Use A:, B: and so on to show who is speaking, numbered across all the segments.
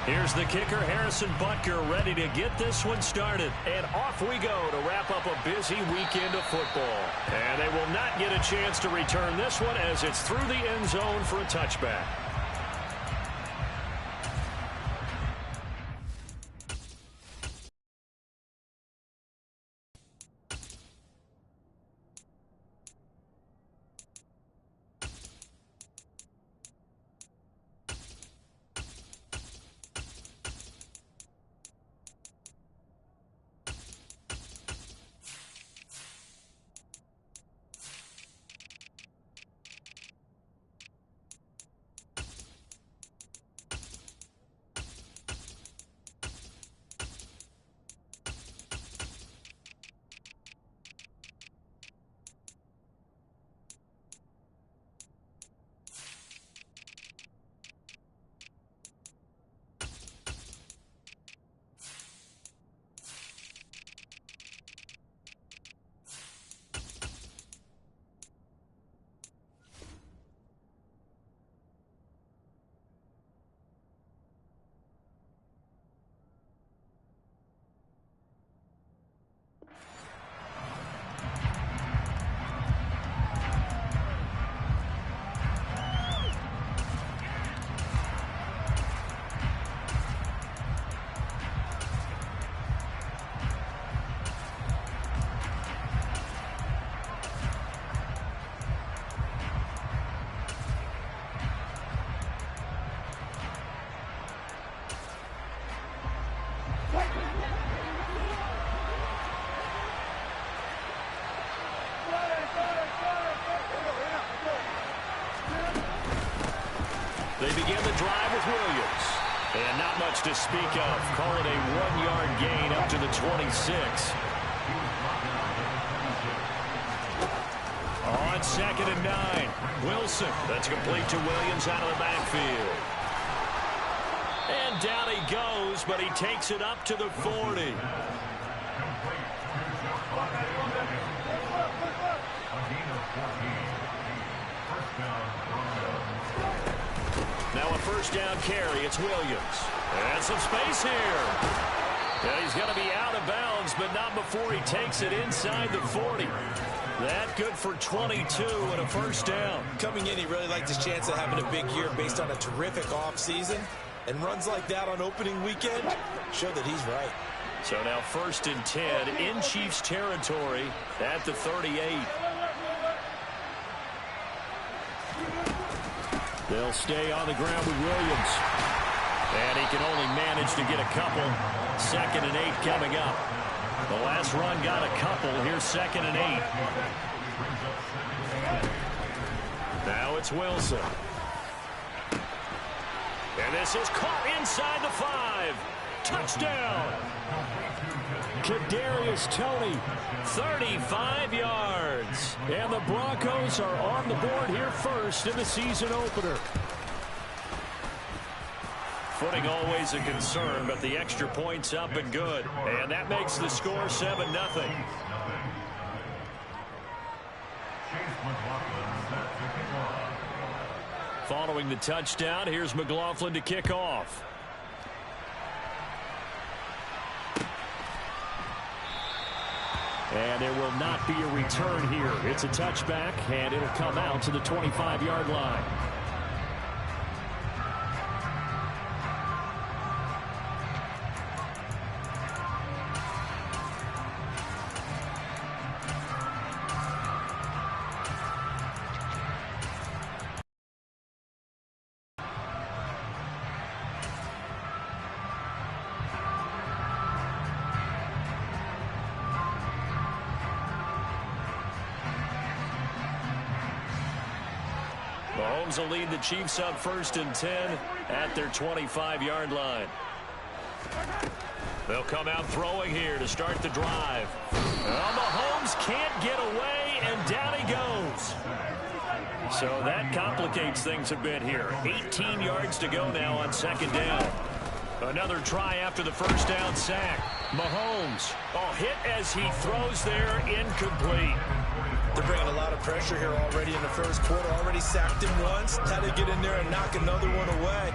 A: Here's the kicker, Harrison Butker, ready to get this one started. And off we go to wrap up a busy weekend of football. And they will not get a chance to return this one as it's through the end zone for a touchback. They begin the drive with Williams. And not much to speak of. Call it a 1-yard gain up to the 26. On 2nd and 9. Wilson. That's complete to Williams out of the backfield. And down he goes, but he takes it up to the 40. Now a first down carry. It's Williams. And some space here. Yeah, he's going to be out of bounds, but not before he takes it inside the 40. That good for 22 and a first down.
B: Coming in, he really liked his chance of having a big year based on a terrific offseason. And runs like that on opening weekend show that he's right.
A: So now 1st and 10 in Chiefs territory at the 38. They'll stay on the ground with Williams. And he can only manage to get a couple. 2nd and 8 coming up. The last run got a couple. Here's 2nd and 8. Now it's Wilson. And this is caught inside the 5. Touchdown. Kadarius Toney, 35 yards. And the Broncos are on the board here first in the season opener. Footing always a concern, but the extra point's up and good. And that makes the score 7-0. Following the touchdown, here's McLaughlin to kick off. And there will not be a return here. It's a touchback, and it'll come out to the 25-yard line. Mahomes will lead the Chiefs up 1st and 10 at their 25-yard line. They'll come out throwing here to start the drive. Mahomes can't get away, and down he goes. So that complicates things a bit here. 18 yards to go now on 2nd down. Another try after the first down sack. Mahomes, hit as he throws there, incomplete.
B: They're bringing a lot of pressure here already in the first quarter. Already sacked him once. Had to get in there and knock another one away.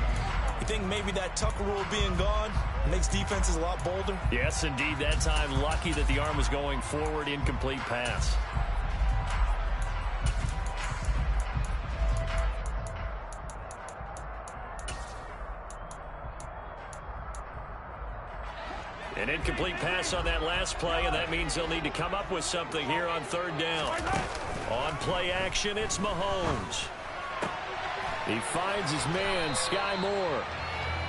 B: You think maybe that Tucker rule being gone makes defenses a lot bolder?
A: Yes, indeed. That time, lucky that the arm was going forward, incomplete pass. An incomplete pass on that last play, and that means they'll need to come up with something here on third down. On play action, it's Mahomes. He finds his man, Sky Moore.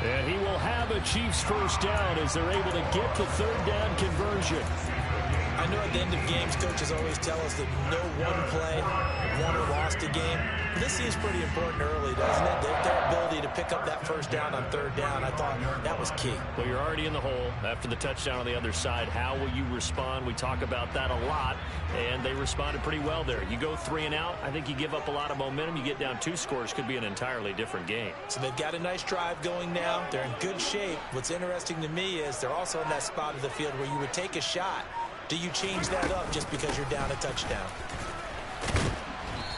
A: And he will have a Chiefs first down as they're able to get the third down conversion.
B: I know at the end of games, coaches always tell us that no one play won or lost a game. But this seems pretty important early, doesn't it? Their ability to pick up that first down on third down, I thought that was key.
A: Well, you're already in the hole after the touchdown on the other side. How will you respond? We talk about that a lot, and they responded pretty well there. You go 3 and out, I think you give up a lot of momentum. You get down 2 scores, could be an entirely different game.
B: So they've got a nice drive going now. They're in good shape. What's interesting to me is they're also in that spot of the field where you would take a shot. Do you change that up just because you're down a touchdown?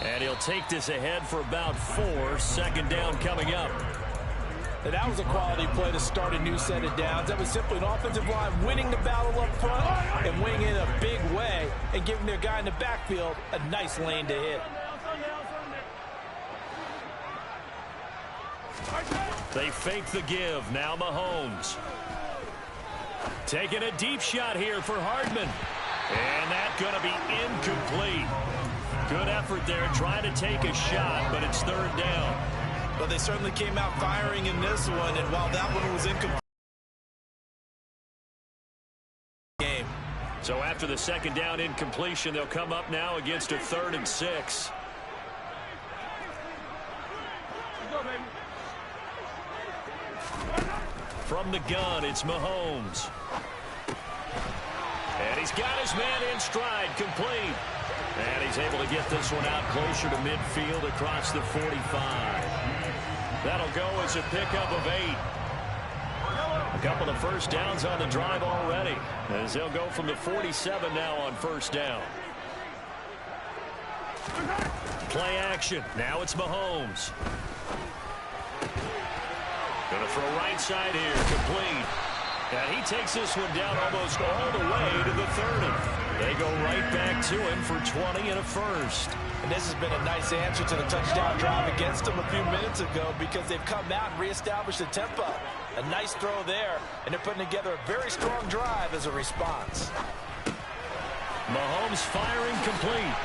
A: And he'll take this ahead for about 4. Second down coming up.
C: And that was a quality play to start a new set of downs. That was simply an offensive line winning the battle up front and winning in a big way and giving their guy in the backfield a nice lane to hit.
A: They fake the give. Now Mahomes. Taking a deep shot here for Hardman. And that's going to be incomplete. Good effort there trying to take a shot, but it's third down.
B: Well, they certainly came out firing in this one, and while that one was incomplete. Game.
A: So after the second down incompletion, they'll come up now against a 3rd and 6. From the gun, it's Mahomes. And he's got his man in stride, complete. And he's able to get this one out closer to midfield across the 45. That'll go as a pickup of 8. A couple of first downs on the drive already, as they'll go from the 47 now on first down. Play action. Now it's Mahomes. Going to throw right side here, complete. And he takes this one down almost all the way to the 30. They go right back to him for 20 and a first.
C: And this has been a nice answer to the touchdown drive against them a few minutes ago because they've come out and reestablished the tempo. A nice throw there, and they're putting together a very strong drive as a response.
A: Mahomes firing complete.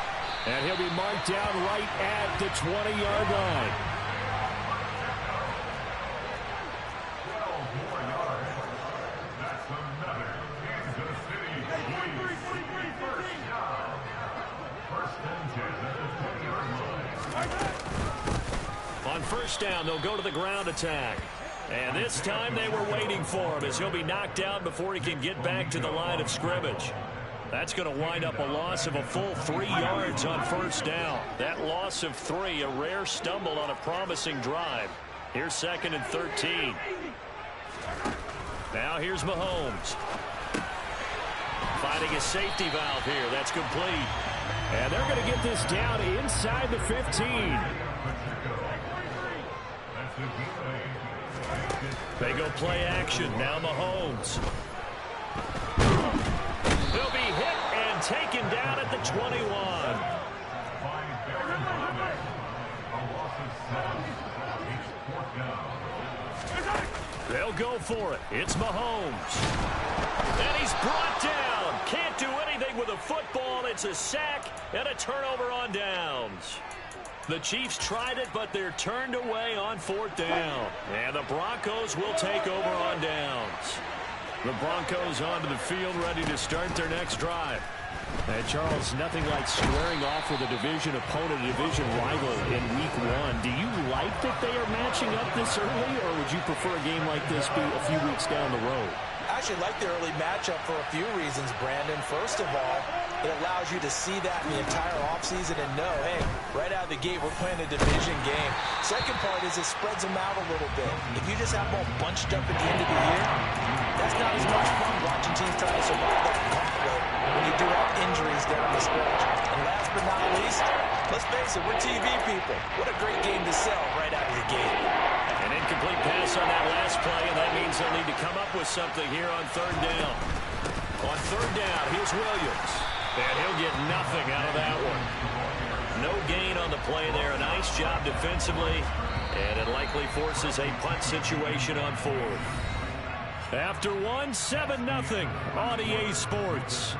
A: And he'll be marked down right at the 20-yard line. On first down, they'll go to the ground attack. And this time they were waiting for him as he'll be knocked out before he can get back to the line of scrimmage. That's going to wind up a loss of a full 3 yards on first down. That loss of 3, a rare stumble on a promising drive. Here's 2nd and 13. Now here's Mahomes. Finding a safety valve here. That's complete. And they're going to get this down inside the 15. They go play action. Now Mahomes. He'll be hit and taken down at the 21. They'll go for it. It's Mahomes. And he's brought down. Can't do anything with a football. It's a sack and a turnover on downs. The Chiefs tried it, but they're turned away on 4th down. And the Broncos will take over on downs. The Broncos onto the field, ready to start their next drive. And Charles, nothing like squaring off with a division opponent, a division rival in week 1. Do you like that they are matching up this early, or would you prefer a game like this be a few weeks down the road?
C: I actually like the early matchup for a few reasons, Brandon. First of all, it allows you to see that in the entire offseason and know, hey, right out of the gate, we're playing a division game. Second part is it spreads them out a little bit. If you just have them all bunched up at the end of the year, that's not as much fun watching teams try to survive that gauntlet when you do have injuries down the stretch. And last but not least, let's face it, we're TV people. What a great game to sell right out of the gate.
A: An incomplete pass on that last play, and that means they'll need to come up with something here on third down. On third down, here's Williams. And he'll get nothing out of that one. No gain on the play there. A nice job defensively. And it likely forces a punt situation on fourth. After one, 7-0 on EA Sports.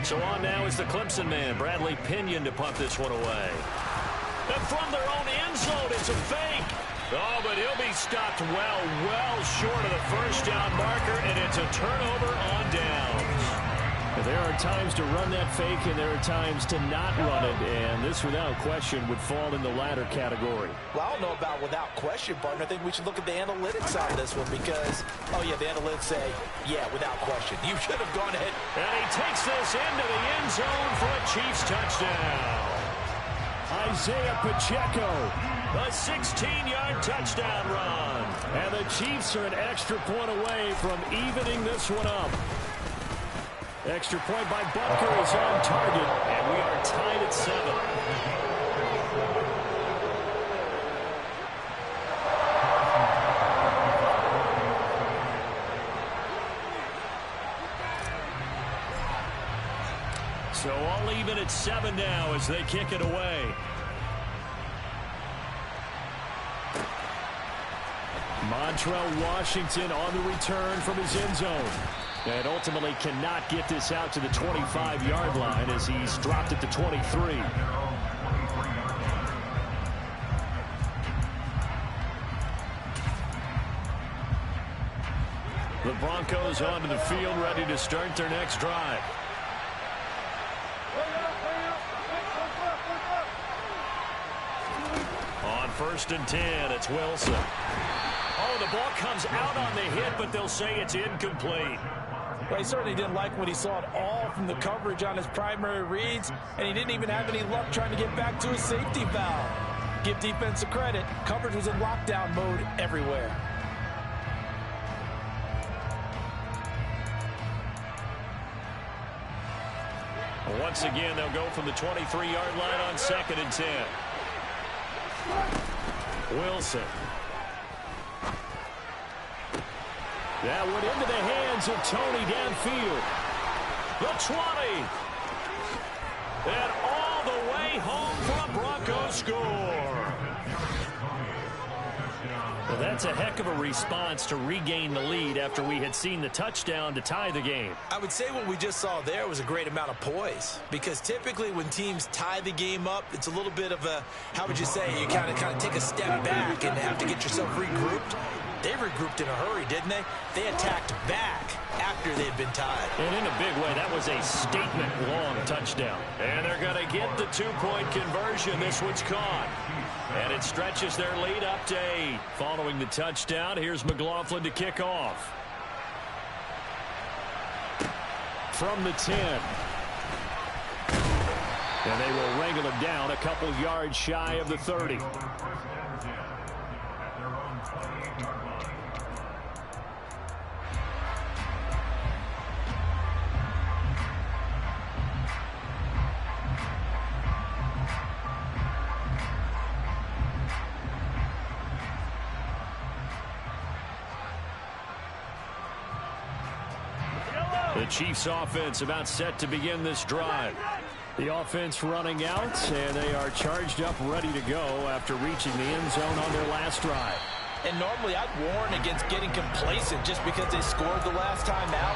A: So on now is the Clemson man, Bradley Pinion, to punt this one away. And from their own end zone, it's a fake. Oh, but he'll be stopped well short of the first down marker, and it's a turnover on downs. There are times to run that fake, and there are times to not run it, and this, without question, would fall in the latter category.
B: Well, I don't know about without question, partner. I think we should look at the analytics on this one because, oh, yeah, the analytics say, yeah, without question. You should have gone ahead.
A: And he takes this into the end zone for a Chiefs touchdown. Isaiah Pacheco, a 16-yard touchdown run. And the Chiefs are an extra point away from evening this one up. Extra point by Butker is on target, and we are tied at 7. So all even at 7 now as they kick it away. Montrell Washington on the return from his end zone. And ultimately cannot get this out to the 25-yard line as he's dropped it to 23. The Broncos onto the field, ready to start their next drive. On 1st and 10, it's Wilson. Oh, the ball comes out on the hit, but they'll say it's incomplete.
B: Well, he certainly didn't like what he saw at all from the coverage on his primary reads, and he didn't even have any luck trying to get back to his safety valve. Give defense credit. Coverage was in lockdown mode everywhere.
A: Once again, they'll go from the 23-yard line on 2nd and 10. Wilson. That went into the hands of Tony downfield. The 20. And all the way home for a Broncos score. Well, that's a heck of a response to regain the lead after we had seen the touchdown to tie the game.
B: I would say what we just saw there was a great amount of poise, because typically when teams tie the game up, it's a little bit of a, how would you say, you kind of take a step back and have to get yourself regrouped. They regrouped in a hurry, didn't they? They attacked back after they'd been tied.
A: And in a big way, that was a statement-long touchdown. And they're going to get the two-point conversion. This one's caught. And it stretches their lead up to 8. Following the touchdown, here's McLaughlin to kick off. From the 10. And they will wrangle him down a couple yards shy of the 30. The Chiefs offense about set to begin this drive. The offense running out, and they are charged up, ready to go after reaching the end zone on their last drive.
B: And normally I'd warn against getting complacent just because they scored the last time out.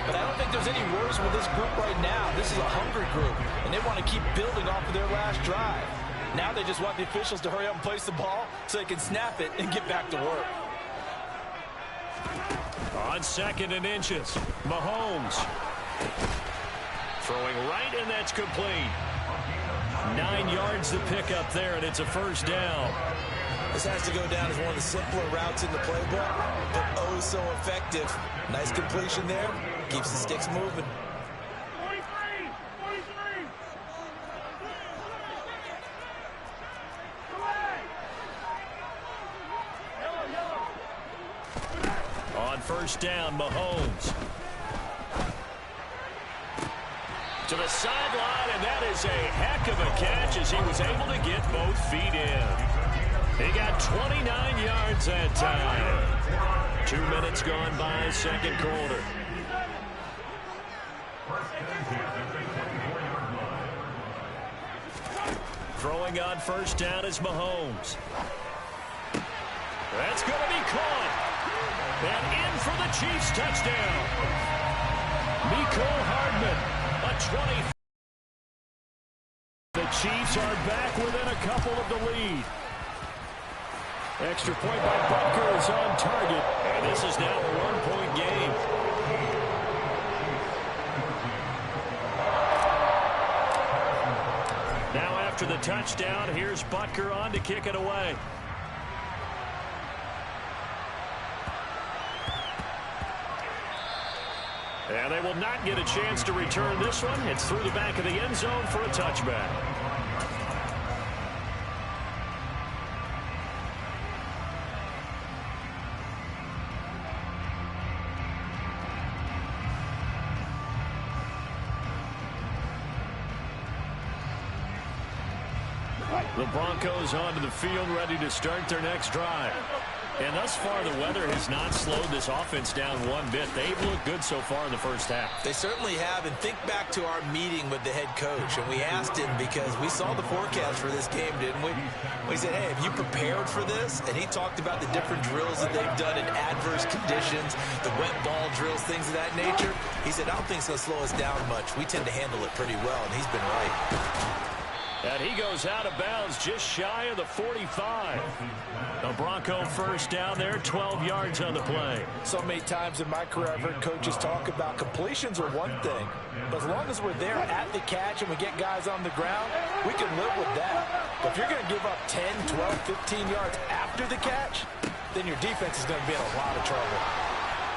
B: But I don't think there's any worries with this group right now. This is a hungry group, and they want to keep building off of their last drive. Now they just want the officials to hurry up and place the ball so they can snap it and get back to work.
A: On 2nd and inches, Mahomes. Throwing right, and that's complete. 9 yards to pick up there, and it's a first down.
B: This has to go down as one of the simpler routes in the playbook, but oh so effective. Nice completion there. Keeps the sticks moving.
A: first down. Mahomes. To the sideline, and that is a heck of a catch as he was able to get both feet in. He got 29 yards that time. 2 minutes gone by, second quarter. Throwing on first down is Mahomes. That's going to be caught. And in for the Chiefs touchdown. Mecole Hardman, a 20. The Chiefs are back within a couple of the lead. Extra point by Butker is on target. And this is now a one-point game. Now after the touchdown, here's Butker on to kick it away. And they will not get a chance to return this one. It's through the back of the end zone for a touchback. The Broncos onto the field, ready to start their next drive. And thus far, the weather has not slowed this offense down one bit. They've looked good so far in the first half.
C: They certainly have. And think back to our meeting with the head coach. And we asked him because we saw the forecast for this game, didn't we? We said, hey, have you prepared for this? And he talked about the different drills that they've done in adverse conditions, the wet ball drills, things of that nature. He said, I don't think it's going to slow us down much. We tend to handle it pretty well, and he's been right.
A: And he goes out of bounds just shy of the 45. A Bronco first down there, 12 yards on the play.
B: So many times in my career I've heard coaches talk about completions are one thing. But as long as we're there at the catch and we get guys on the ground, we can live with that. But if you're going to give up 10, 12, 15 yards after the catch, then your defense is going to be in a lot of trouble.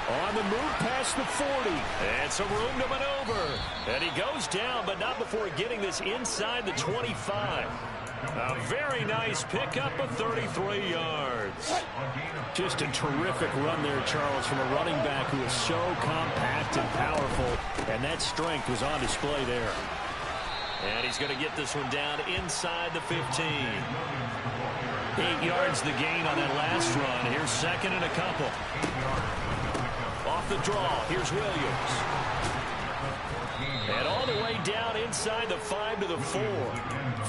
A: On the move past the 40. And some room to maneuver. And he goes down, but not before getting this inside the 25. A very nice pickup of 33 yards. Just a terrific run there, Charles, from a running back who is so compact and powerful. And that strength was on display there. And he's going to get this one down inside the 15. 8 yards the gain on that last run. Here's second and a couple. Off the draw, here's Williams. And all the way down inside the 5 to the 4.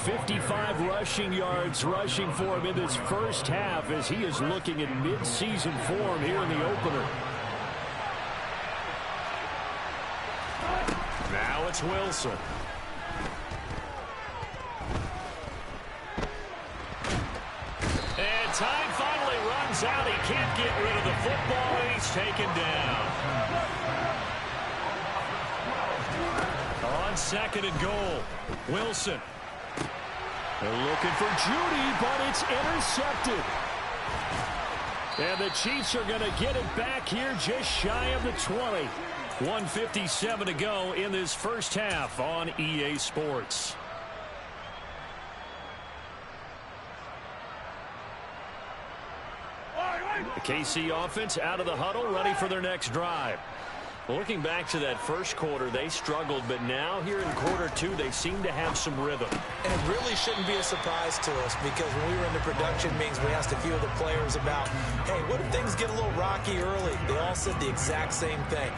A: 55 rushing yards rushing for him in this first half as he is looking in mid-season form here in the opener. Now it's Wilson. And time finally runs out. He can't get rid of the football, and he's taken down. On second and goal, Wilson. They're looking for Judy, but it's intercepted. And the Chiefs are going to get it back here just shy of the 20. 1:57 to go in this first half on EA Sports. The KC offense out of the huddle, ready for their next drive. Looking back to that first quarter, they struggled, but now here in quarter two, they seem to have some rhythm.
C: And it really shouldn't be a surprise to us because when we were in the production meetings, we asked a few of the players about, hey, what if things get a little rocky early? They all said the exact same thing.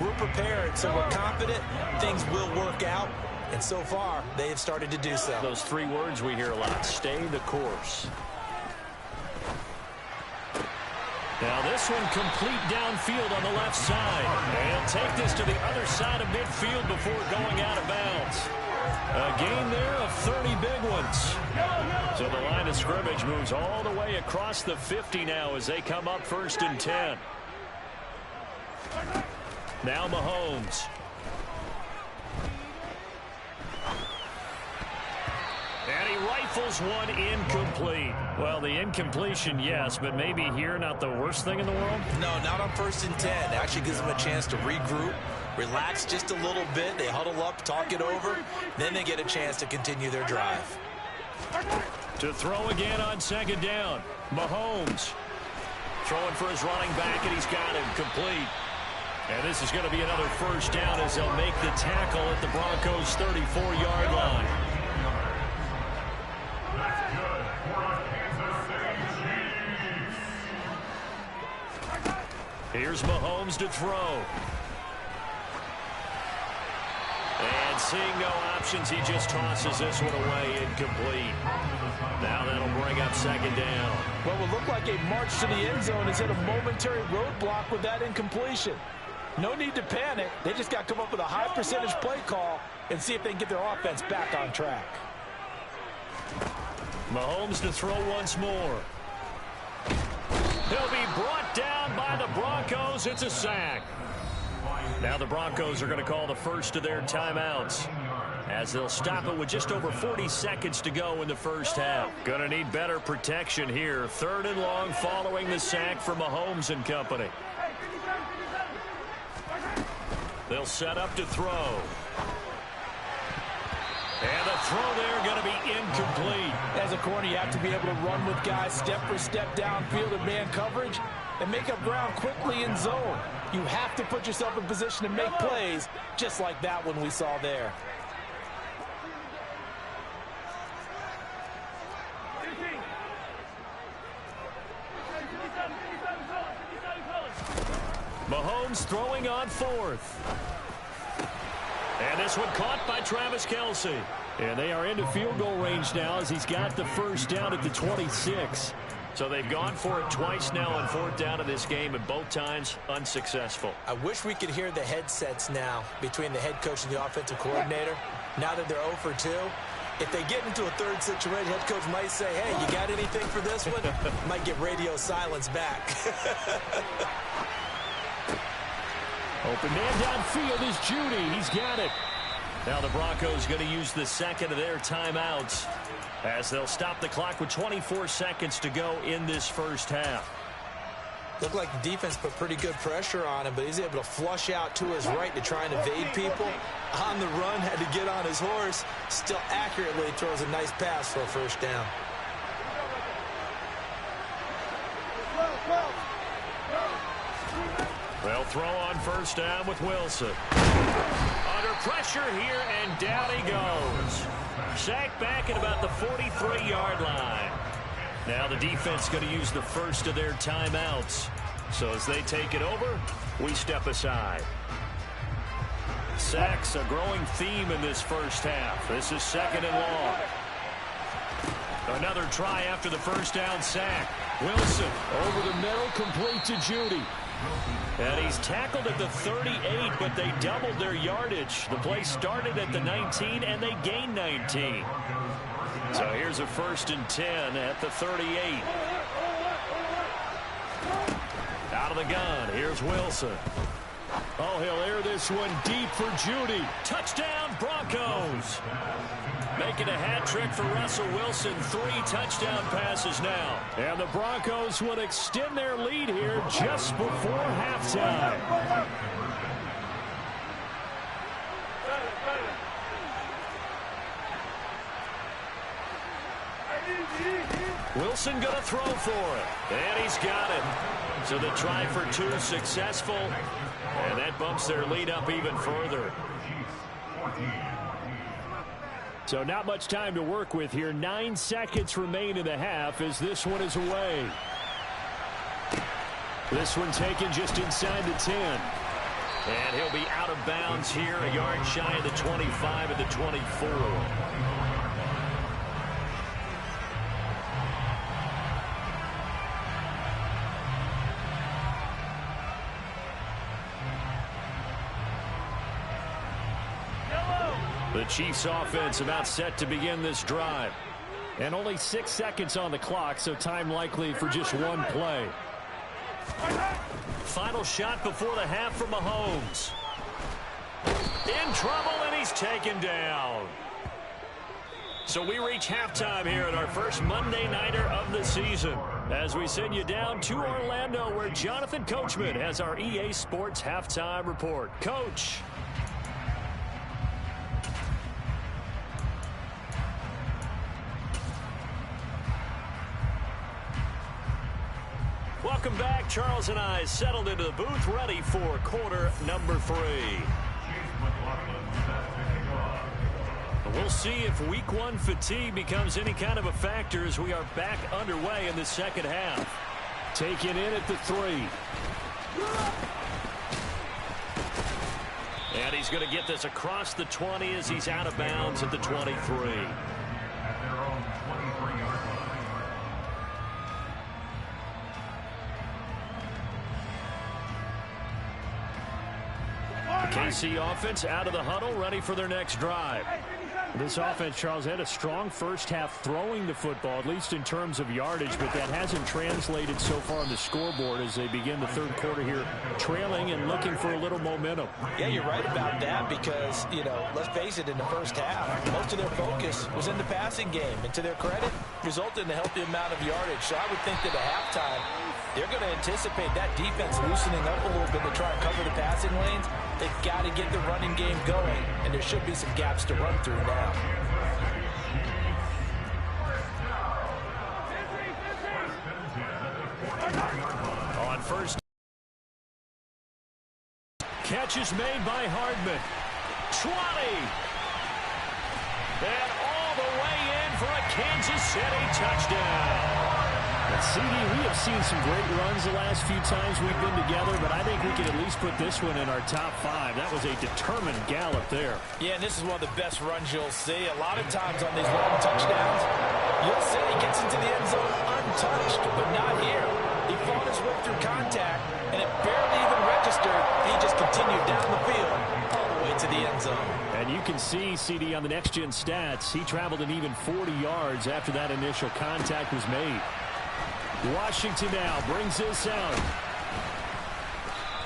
C: We're prepared, so we're confident things will work out. And so far, they have started to do so.
A: Those three words we hear a lot, stay the course. Now this one complete downfield on the left side. And take this to the other side of midfield before going out of bounds. A gain there of 30 big ones. So the line of scrimmage moves all the way across the 50 now as they come up first and 10. Now Mahomes. And he rifles one incomplete. Well, the incompletion, yes, but maybe here not the worst thing in the world?
C: No, not on first and 10. It actually gives them a chance to regroup, relax just a little bit. They huddle up, talk it over. Then they get a chance to continue their drive.
A: To throw again on second down. Mahomes throwing for his running back, and he's got him complete. And this is going to be another first down as they'll make the tackle at the Broncos' 34-yard line. Here's Mahomes to throw. And seeing no options, he just tosses this one away incomplete. Now that'll bring up second down.
C: What will look like a march to the end zone is hit a momentary roadblock with that incompletion. No need to panic. They just got to come up with a high percentage play call and see if they can get their offense back on track.
A: Mahomes to throw once more. He'll be brought down by the Broncos. It's a sack. Now the Broncos are going to call the first of their timeouts as they'll stop it with just over 40 seconds to go in the first half. Going to need better protection here. 3rd and long following the sack from Mahomes and company. They'll set up to throw. And the throw there going to be incomplete. As a corner, you have to be able to run with guys step for step downfield in man coverage and make up ground quickly in zone. You have to put yourself in position to make plays just like that one we saw there. Mahomes throwing on 4th. And this one caught by Travis Kelce. And they are into field goal range now as he's got the first down at the 26. So they've gone for it twice now on 4th down in this game, and both times unsuccessful. I wish we could hear the headsets now between the head coach and the offensive coordinator. Now that they're 0 for 2, if they get into a third situation, head coach might say, hey, you got anything for this one? Might get radio silence back. Open man downfield is Judy. He's got it. Now the Broncos going to use the second of their timeouts as they'll stop the clock with 24 seconds to go in this first half. Looked like the defense put pretty good pressure on him, but he's able to flush out to his right to try and evade people. On the run, had to get on his horse. Still accurately throws a nice pass for a first down. They'll throw on first down with Wilson. Under pressure here, and down he goes. Sacked back at about the 43-yard line. Now the defense going to use the first of their timeouts. So as they take it over, we step aside. Sacks a growing theme in this first half. This is 2nd and long. Another try after the first down sack. Wilson over the middle, complete to Judy. And he's tackled at the 38, but they doubled their yardage. The play started at the 19, and they gained 19. So here's a 1st and 10 at the 38. Out of the gun, here's Wilson. Oh, he'll air this one deep for Judy. Touchdown, Broncos. Making a hat trick for Russell Wilson. 3 touchdown passes now. And the Broncos will extend their lead here just before halftime. Wilson going to throw for it. And he's got it. So the try for 2 successful. And that bumps their lead up even further. So not much time to work with here. 9 seconds remain in the half as this one is away. This one taken just inside the 10. And he'll be out of bounds here, a yard shy of the 25 at the 24. The Chiefs offense about set to begin this drive. And only 6 seconds on the clock, so time likely for just one play. Final shot before the half from Mahomes. In trouble, and he's taken down. So we reach halftime here at our first Monday Nighter of the season as we send you down to Orlando where Jonathan Coachman has our EA Sports Halftime Report. Coach. Welcome back. Charles and I settled into the booth, ready for quarter number 3. We'll see if week 1 fatigue becomes any kind of a factor as we are back underway in the second half. Taken in at the 3. And he's going to get this across the 20 as he's out of bounds at the 23. KC offense out of the huddle, ready for their next drive. This offense, Charles, had a strong first half throwing the football, at least in terms of yardage, but that hasn't translated so far on the scoreboard as they begin the third quarter here, trailing and looking for a little momentum.
B: Yeah, you're right about that because, let's face it, in the first half, most of their focus was in the passing game. And to their credit, resulted in a healthy amount of yardage. So I would think that at halftime, they're going to anticipate that defense loosening up a little bit to try and cover the passing lanes. They've got to get the running game going, and there should be some gaps to run through now.
A: On first, catch is made by Hardman. 20. And all the way in for a Kansas City touchdown.
D: CD, we have seen some great runs the last few times we've been together, but I think we can at least put this one in our top 5. That was a determined gallop there.
B: Yeah, and this is one of the best runs you'll see. A lot of times on these long touchdowns, you'll see he gets into the end zone untouched, but not here. He fought his way through contact, and it barely even registered. He just continued down the field all the way to the end zone.
D: And you can see, CD, on the next-gen stats, he traveled an even 40 yards after that initial contact was made. Washington now brings this out.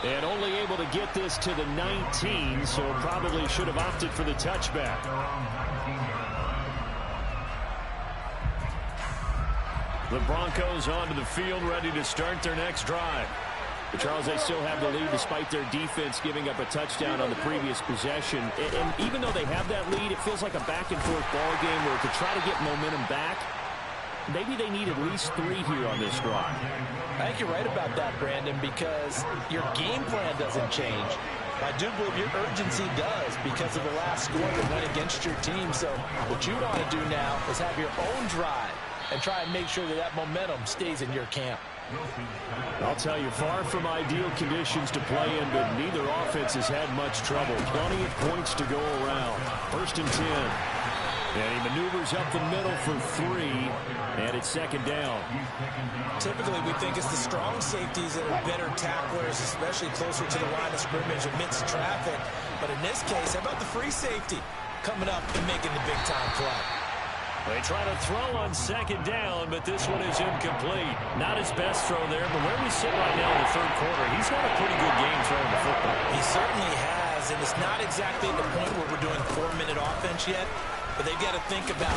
D: And only able to get this to the 19, so probably should have opted for the touchback.
A: The Broncos onto the field, ready to start their next drive.
D: But Charles, they still have the lead despite their defense giving up a touchdown on the previous possession. And even though they have that lead, it feels like a back-and-forth ball game where to try to get momentum back, maybe they need at least 3 here on this drive.
B: I think you're right about that, Brandon, because your game plan doesn't change. I do believe your urgency does because of the last score that went against your team. So what you want to do now is have your own drive and try and make sure that that momentum stays in your camp.
D: I'll tell you, far from ideal conditions to play in, but neither offense has had much trouble. Plenty of points to go around. 1st and 10. And he maneuvers up the middle for 3, and it's 2nd down.
B: Typically, we think it's the strong safeties that are better tacklers, especially closer to the line of scrimmage amidst traffic. But in this case, how about the free safety coming up and making the big-time play?
A: They try to throw on 2nd down, but this one is incomplete. Not his best throw there, but where we sit right now in the 3rd quarter, he's had a pretty good game throwing the football.
B: He certainly has, and it's not exactly at the point where we're doing 4-minute offense yet. But they've got to think about,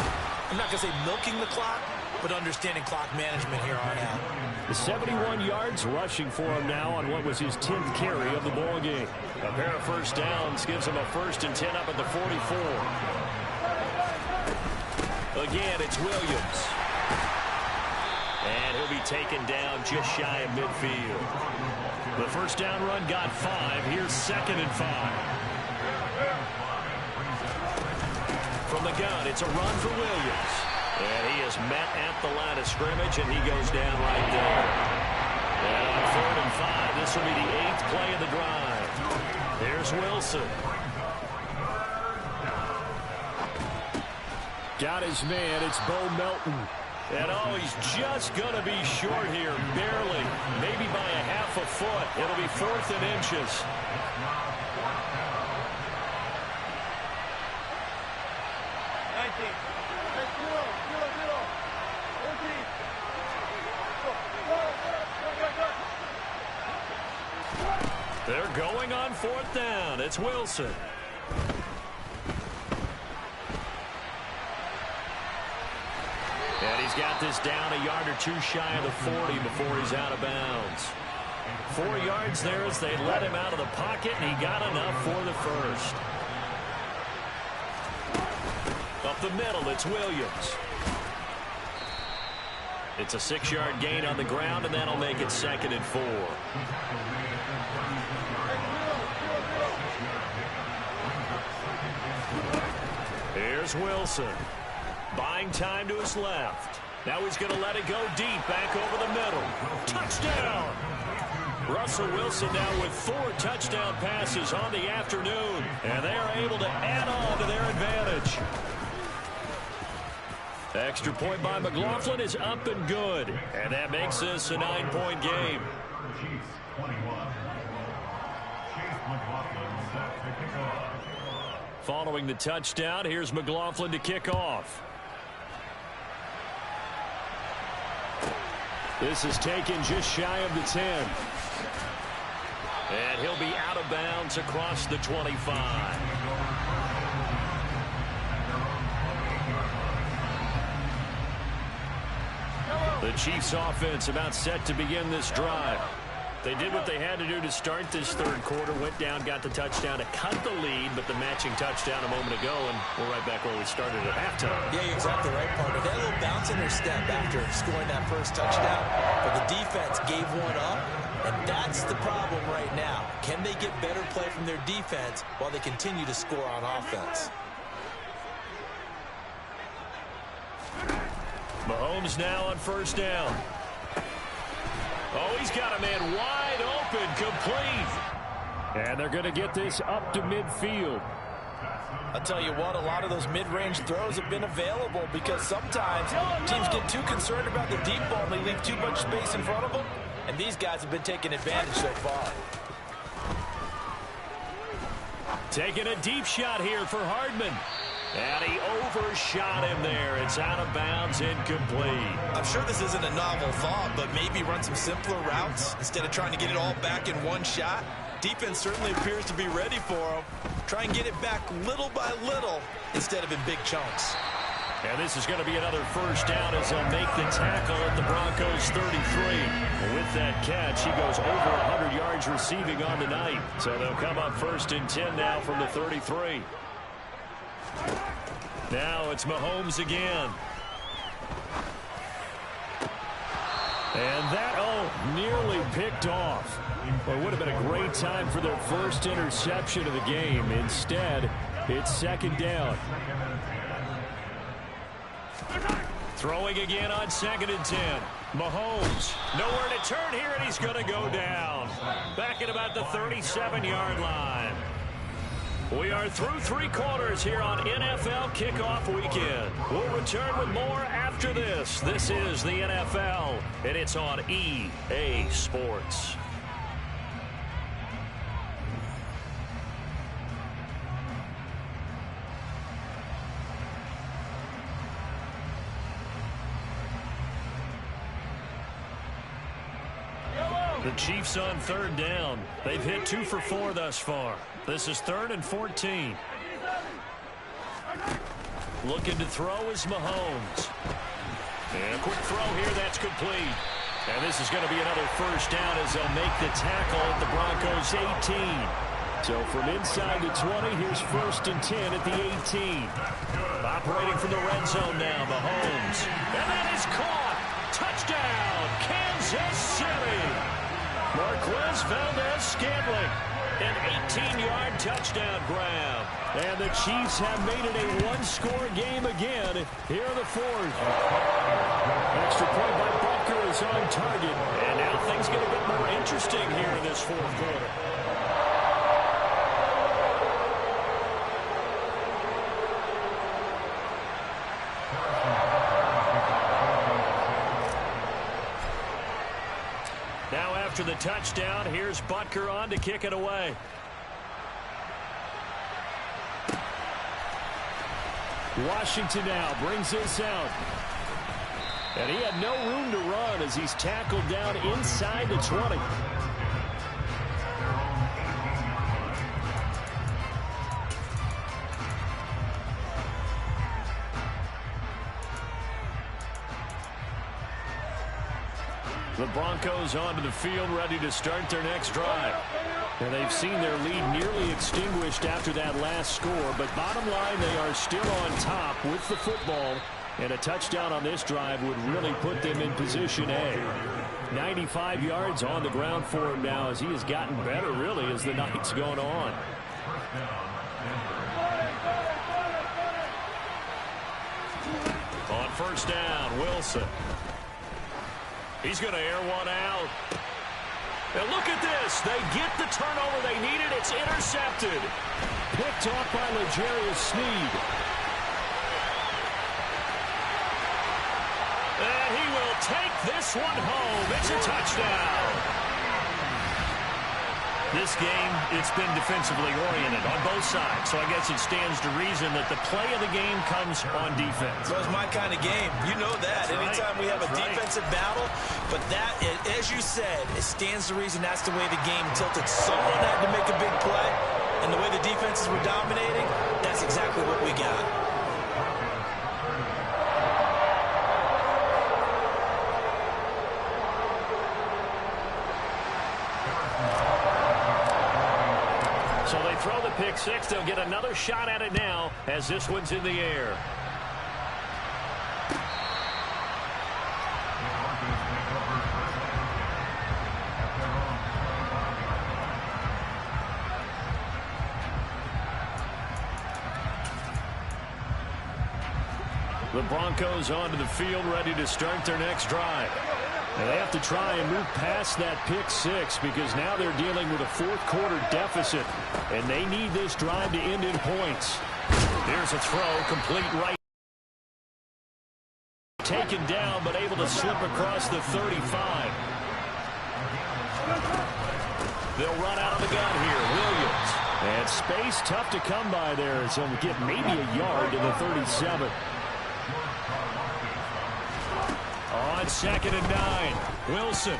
B: I'm not going to say milking the clock, but understanding clock management here on out.
D: The 71 yards rushing for him now on what was his 10th carry of the ball game.
A: A pair of first downs gives him a 1st and 10 up at the 44. Again, it's Williams. And he'll be taken down just shy of midfield. The first down run got 5. Here's 2nd and 5. From the gun, it's a run for Williams. And he is met at the line of scrimmage, and he goes down right there. And on 3rd and 5, this will be the 8th play of the drive. There's Wilson.
D: Got his man. It's Bo Melton.
A: And oh, he's just going to be short here, barely. Maybe by a half a foot. It'll be 4th and inches. They're going on 4th down. It's Wilson. And he's got this down a yard or 2 shy of the 40 before he's out of bounds. 4 yards there as they let him out of the pocket, and he got enough for the 1st. Up the middle, it's Williams. It's a 6-yard gain on the ground, and that'll make it 2nd and 4. Here's Wilson. Buying time to his left. Now he's going to let it go deep, back over the middle. Touchdown! Russell Wilson now with 4 touchdown passes on the afternoon, and they are able to add on to their advantage. Extra point by McLaughlin is up and good, and that makes this a 9-point game. Following the touchdown, here's McLaughlin to kick off. This is taken just shy of the 10. And he'll be out of bounds across the 25. The Chiefs offense about set to begin this drive. They did what they had to do to start this third quarter, went down, got the touchdown to cut the lead, but the matching touchdown a moment ago, and we're right back where we started at halftime.
B: Yeah, you're exactly right, partner. They had a little bounce in their step after scoring that first touchdown, but the defense gave one up, and that's the problem right now. Can they get better play from their defense while they continue to score on offense?
A: Mahomes now on first down. Oh, he's got a man wide open, complete.
D: And they're going to get this up to midfield.
B: I'll tell you what, a lot of those mid-range throws have been available because sometimes teams get too concerned about the deep ball and they leave too much space in front of them, and these guys have been taking advantage so far.
A: Taking a deep shot here for Hardman. And he overshot him there. It's out of bounds, incomplete.
C: I'm sure this isn't a novel thought, but maybe run some simpler routes instead of trying to get it all back in one shot. Defense certainly appears to be ready for him. Try and get it back little by little instead of in big chunks.
A: And this is going to be another first down as they'll make the tackle at the Broncos 33. With that catch, he goes over 100 yards receiving on the night. So they'll come up 1st and 10 now from the 33. Now it's Mahomes again. And that, nearly picked off. Well, it would have been a great time for their first interception of the game. Instead, it's 2nd down. Throwing again on 2nd and 10. Mahomes, nowhere to turn here, and he's going to go down. Back at about the 37-yard line. We are through 3 quarters here on NFL Kickoff Weekend. We'll return with more after this. This is the NFL, and it's on EA Sports. The Chiefs on 3rd down. They've hit 2 for 4 thus far. This is 3rd and 14. Looking to throw is Mahomes. And a quick throw here, that's complete. And this is going to be another first down as they'll make the tackle at the Broncos 18. So from inside the 20, here's 1st and 10 at the 18. Operating from the red zone now, Mahomes. And that is caught. Touchdown, Kansas City. Marquez Valdez-Scantling. An 18-yard touchdown grab.
D: And the Chiefs have made it a 1-score game again here in the 4th. Extra point by Butker is on target.
A: And now things get a bit more interesting here in this 4th quarter. Now after the touchdown, here's Butker on to kick it away.
D: Washington now brings this out. And he had no room to run as he's tackled down inside the 20.
A: The Broncos onto the field, ready to start their next drive.
D: And they've seen their lead nearly extinguished after that last score, but bottom line, they are still on top with the football And a touchdown on this drive would really put them in position A. 95 yards on the ground for him now as he has gotten better, really, as the night's gone on. On first down, Wilson. He's going to air one out. And look at this. They get the turnover they needed. It's intercepted. Picked off by L'Jarius Sneed. And he will take this one home. It's a touchdown. This game, it's been defensively oriented on both sides, so I guess it stands to reason that the play of the game comes on defense.
C: Well, it's my kind of game. You know that. Anytime we have a defensive battle, but that, as you said, it stands to reason that's the way the game tilted. Someone had to make a big play, and the way the defenses were dominating, that's exactly what we got.
D: So they throw the pick six. They'll get another shot at it now as this one's in the air. The Broncos onto the field, ready to start their next drive. And they have to try and move past that pick six because now they're dealing with a fourth-quarter deficit, and they need this drive to end in points. Here's a throw, complete right. Taken down, but able to slip across the 35. They'll run out of the gun here. Williams. And space tough to come by there as he'll get maybe a yard to the 37. On 2nd and 9, Wilson.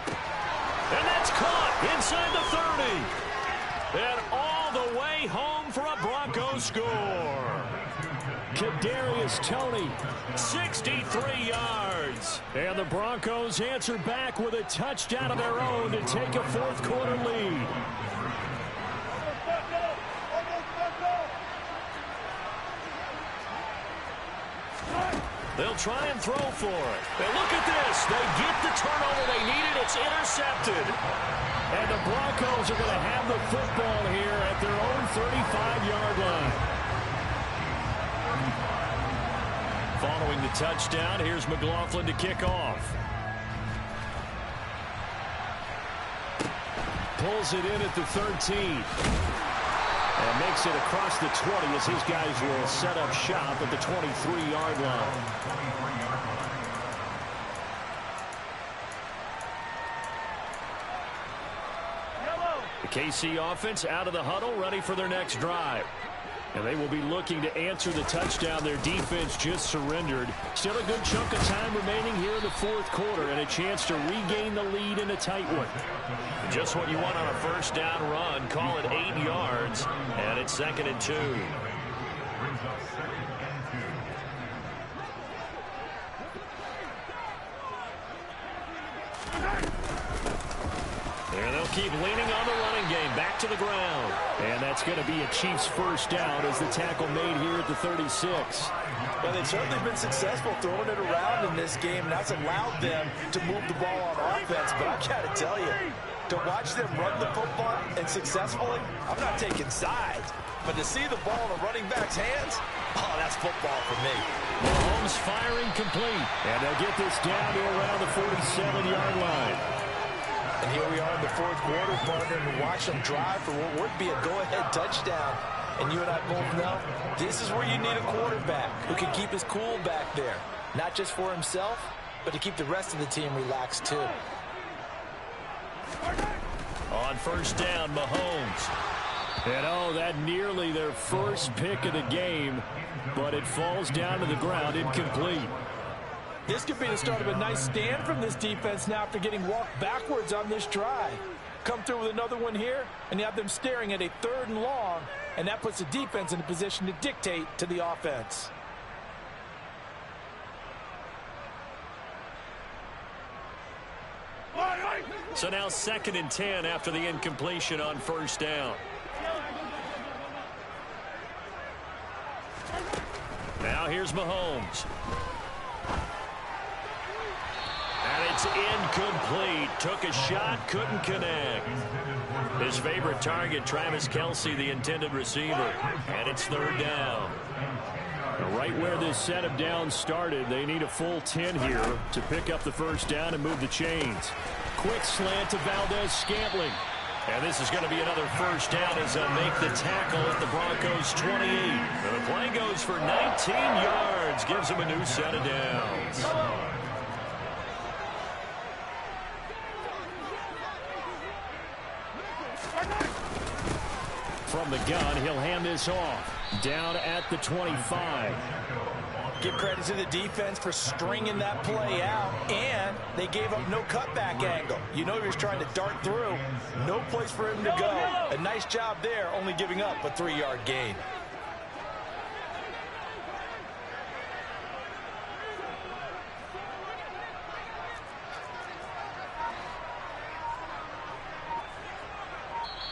D: And that's caught inside the 30. And all the way home for a Broncos score. Kadarius Toney, 63 yards. And the Broncos answer back with a touchdown of their own to take a fourth-quarter lead. They'll try and throw for it. And look at this. They get the turnover they needed. It's intercepted. And the Broncos are going to have the football here at their own 35-yard line. Following the touchdown, here's McLaughlin to kick off. Pulls it in at the 13. And makes it across the 20 as his guys will set up shop at the 23-yard line. The KC offense out of the huddle, ready for their next drive. And they will be looking to answer the touchdown their defense just surrendered. Still a good chunk of time remaining here in the fourth quarter and a chance to regain the lead in a tight one. Just what you want on a first down run. Call it 8 yards, and it's 2nd and 2. And they'll keep leaning on the running game. Back to the ground. And that's going to be a Chiefs first down as the tackle made here at the 36.
C: Well, they've certainly been successful throwing it around in this game, and that's allowed them to move the ball on offense. But I've got to tell you, to watch them run the football and successfully, I'm not taking sides. But to see the ball in a running back's hands, oh, that's football for me.
D: Mahomes firing complete. And they'll get this down to around the 47-yard line.
C: And here we are in the fourth quarter, partner, and watch them drive for what would be a go-ahead touchdown. And you and I both know this is where you need a quarterback who can keep his cool back there. Not just for himself, but to keep the rest of the team relaxed too.
D: On first down, Mahomes. And oh, that nearly their first pick of the game, but it falls down to the ground, incomplete.
C: This could be the start of a nice stand from this defense now after getting walked backwards on this drive. Come through with another one here, and you have them staring at a 3rd and long, and that puts the defense in a position to dictate to the offense.
D: So now 2nd and 10 after the incompletion on first down. Now
A: Now here's Mahomes. And it's incomplete. Took a shot, couldn't connect. His favorite target, Travis Kelce, the intended receiver. And it's third down.
D: Right where this set of downs started, they need a full 10 here to pick up the first down and move the chains. Quick slant to Valdez-Scantling.
A: And this is going to be another first down as they'll make the tackle at the Broncos' 28. And the play goes for 19 yards. Gives them a new set of downs.
D: From the gun, he'll hand this off. Down at the 25.
C: Give credit to the defense for stringing that play out, and they gave up no cutback angle. You know he was trying to dart through. No place for him to go. A nice job there, only giving up a 3-yard gain.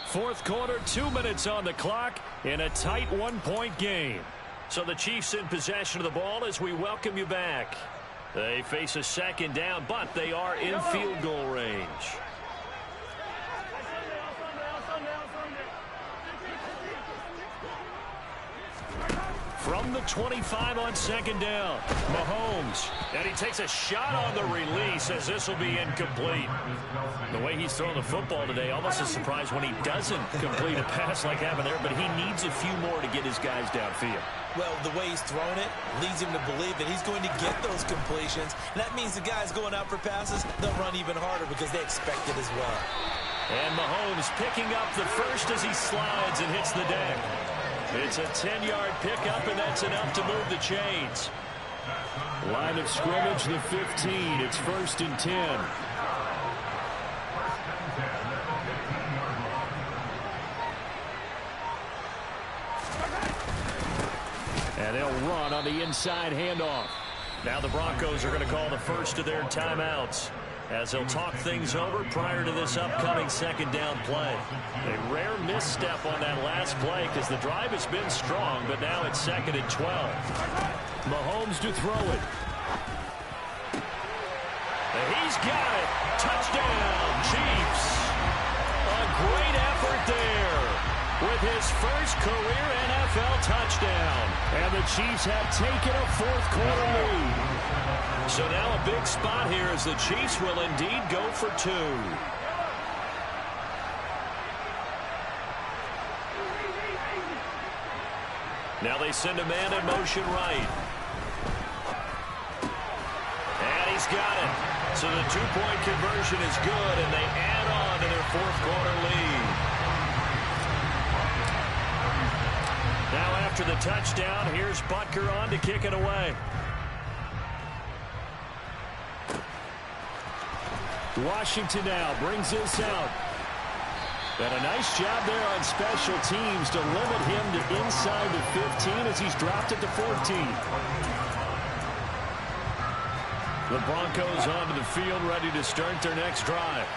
A: Fourth quarter, 2 minutes on the clock in a tight one-point game. So the Chiefs in possession of the ball as we welcome you back. They face a second down, but they are in field goal range. From the 25 on second down, Mahomes. And he takes a shot on the release as this will be incomplete. The way he's throwing the football today, almost a surprise when he doesn't complete a pass like happened there, but he needs a few more to get his guys downfield.
C: Well, the way he's thrown it leads him to believe that he's going to get those completions. And that means the guys going out for passes, they'll run even harder because they expect it as well.
A: And Mahomes picking up the first as he slides and hits the deck. It's a 10-yard pickup, and that's enough to move the chains.
D: Line of scrimmage, the 15. It's 1st and 10. And they'll run on the inside handoff.
A: Now the Broncos are going to call the first of their timeouts as they'll talk things over prior to this upcoming second down play. A rare misstep on that last play because the drive has been strong, but now it's 2nd and 12.
D: Mahomes to throw it.
A: And he's got it. Touchdown, Chiefs. A great effort there with his first career NFL touchdown.
D: And the Chiefs have taken a fourth quarter lead.
A: So now a big spot here as the Chiefs will indeed go for 2. Now they send a man in motion right. And he's got it. So the 2-point conversion is good, and they add on to their fourth quarter lead. Now after the touchdown, here's Butker on to kick it away.
D: Washington now brings this out. And a nice job there on special teams to limit him to inside the 15 as he's dropped it to 14. The Broncos onto the field ready to start their next drive.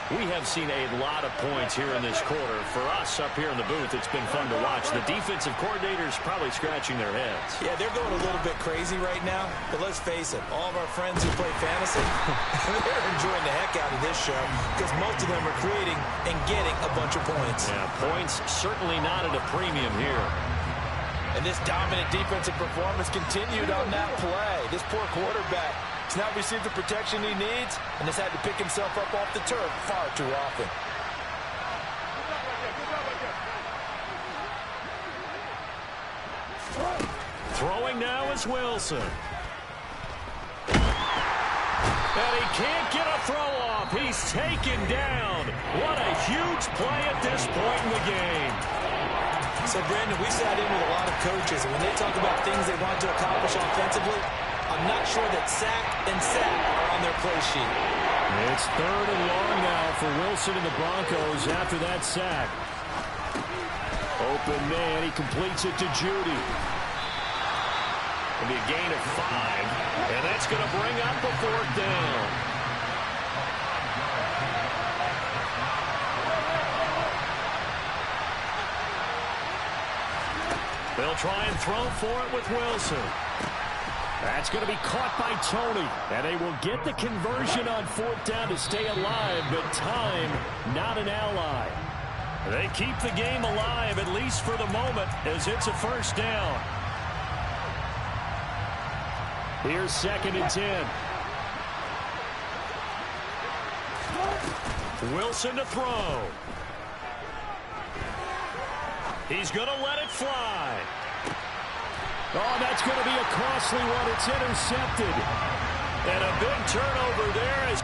D: We have seen a lot of points here in this quarter. For us up here in the booth, it's been fun to watch. The defensive coordinators probably scratching their heads.
C: Yeah, they're going a little bit crazy right now. But let's face it, all of our friends who play fantasy, they're enjoying the heck out of this show because most of them are creating and getting a bunch of points.
A: Yeah, points certainly not at a premium here.
C: And this dominant defensive performance continued on that play. This poor quarterback has not received the protection he needs and has had to pick himself up off the turf far too often.
A: Throwing now is Wilson. And he can't get a throw off. He's taken down. What a huge play at this point in the game.
C: So, Brandon, we sat in with a lot of coaches, and when they talk about things they want to accomplish offensively, I'm not sure that sack and sack are on their play sheet.
D: It's 3rd and long now for Wilson and the Broncos after that sack. Open man, he completes it to Judy.
A: It'll be a gain of 5, and that's going to bring up a 4th down. They'll try and throw for it with Wilson.
D: That's going to be caught by Tony. And they will get the conversion on 4th down to stay alive, but time, not an ally.
A: They keep the game alive, at least for the moment, as it's a first down.
D: Here's 2nd and 10.
A: Wilson to throw. He's going to let it fly.
D: Oh, that's going to be a costly one. It's intercepted.
A: And a big turnover there as